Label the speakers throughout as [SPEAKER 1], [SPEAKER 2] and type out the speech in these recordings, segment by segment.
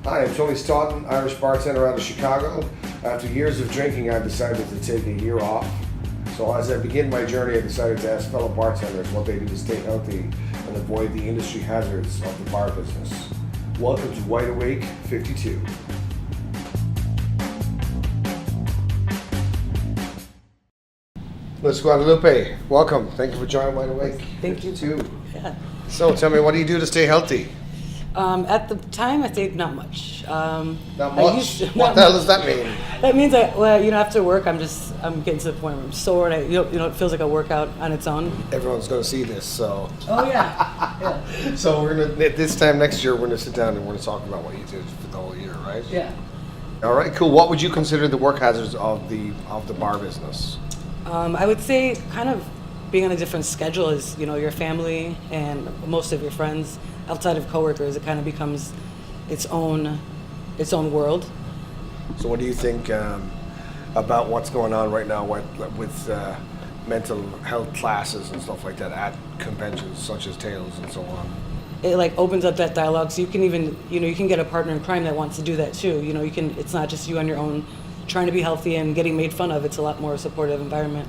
[SPEAKER 1] Hi, I'm Tony Staunton, Irish bartender out of Chicago. After years of drinking, I decided to take a year off. So as I begin my journey, I decided to ask fellow bartenders what they do to stay healthy and avoid the industry hazards of the bar business. Welcome to Wide Awake 52. Melissa Guadalupe, welcome. Thank you for joining Wide Awake.
[SPEAKER 2] Thank you.
[SPEAKER 1] 52.
[SPEAKER 2] Yeah.
[SPEAKER 1] So tell me, what do you do to stay healthy?
[SPEAKER 2] At the time, I think not much.
[SPEAKER 1] Not much? What the hell does that mean?
[SPEAKER 2] That means after work, I'm getting to the point where I'm sore, and it feels like a workout on its own.
[SPEAKER 1] Everyone's going to see this, so.
[SPEAKER 2] Oh yeah.
[SPEAKER 1] So we're gonna at this time next year, we're gonna sit down and we're gonna talk about what you did for the whole year, right?
[SPEAKER 2] Yeah.
[SPEAKER 1] All right, cool. What would you consider the work hazards of the bar business?
[SPEAKER 2] I would say kind of being on a different schedule is, your family and most of your friends outside of coworkers. It kind of becomes its own world.
[SPEAKER 1] So what do you think about what's going on right now with mental health classes and stuff like that at conventions such as Tales and so on?
[SPEAKER 2] It opens up that dialogue, so you can even you can get a partner in crime that wants to do that too. It's not just you on your own trying to be healthy and getting made fun of. It's a lot more supportive environment.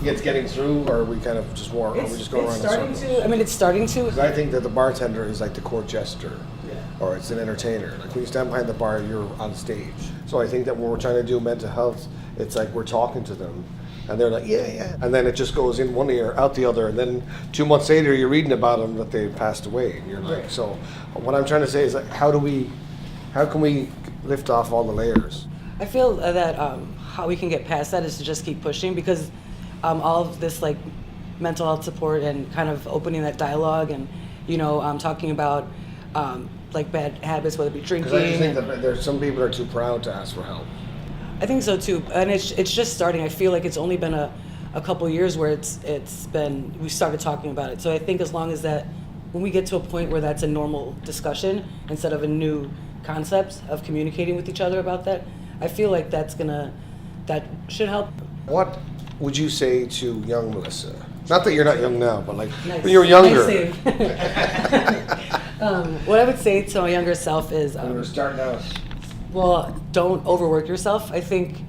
[SPEAKER 1] It's getting through, or are we kind of just more? Are we just going around in circles?
[SPEAKER 2] It's starting to.
[SPEAKER 1] Because I think that the bartender is like the court jester,
[SPEAKER 2] yeah,
[SPEAKER 1] or it's an entertainer. Like when you stand behind the bar, you're on stage. So I think that when we're trying to do mental health, it's like we're talking to them, and they're like, yeah, and then it just goes in one ear, out the other, and then 2 months later, you're reading about them that they passed away, and you're like,
[SPEAKER 2] right.
[SPEAKER 1] So what I'm trying to say is, like, how can we lift off all the layers?
[SPEAKER 2] I feel that how we can get past that is to just keep pushing, because all of this mental health support and kind of opening that dialogue and talking about bad habits, whether it be drinking.
[SPEAKER 1] Because I just think that there's some people are too proud to ask for help.
[SPEAKER 2] I think so too, and it's just starting. I feel like it's only been a couple years where we started talking about it. So I think as long as that, when we get to a point where that's a normal discussion instead of a new concept of communicating with each other about that, I feel like that should help.
[SPEAKER 1] What would you say to young Melissa? Not that you're not young now, but
[SPEAKER 2] nice.
[SPEAKER 1] When you were younger.
[SPEAKER 2] Nice what I would say to my younger self is,
[SPEAKER 1] when we're starting out.
[SPEAKER 2] Well, don't overwork yourself. I think,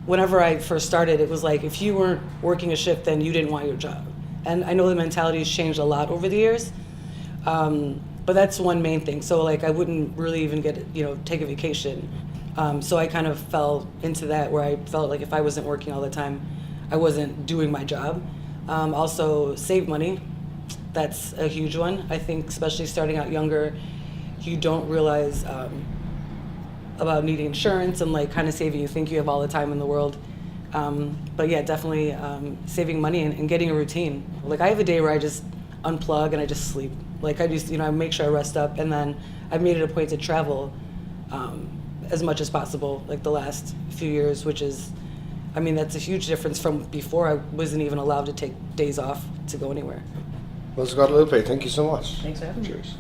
[SPEAKER 2] whenever I first started, it was like if you weren't working a shift, then you didn't want your job. And I know the mentality has changed a lot over the years, but that's one main thing. So I wouldn't really even take a vacation. So I kind of fell into that where I felt like if I wasn't working all the time, I wasn't doing my job. Also, save money. That's a huge one. I think especially starting out younger, you don't realize about needing insurance and kind of saving. You think you have all the time in the world. But yeah, definitely saving money and getting a routine. I have a day where I just unplug and I just sleep. I just, I make sure I rest up, and then I've made it a point to travel as much as possible, the last few years, which is, that's a huge difference from before. I wasn't even allowed to take days off to go anywhere.
[SPEAKER 1] Melissa Guadalupe, thank you so much.
[SPEAKER 2] Thanks for having me.
[SPEAKER 1] Cheers.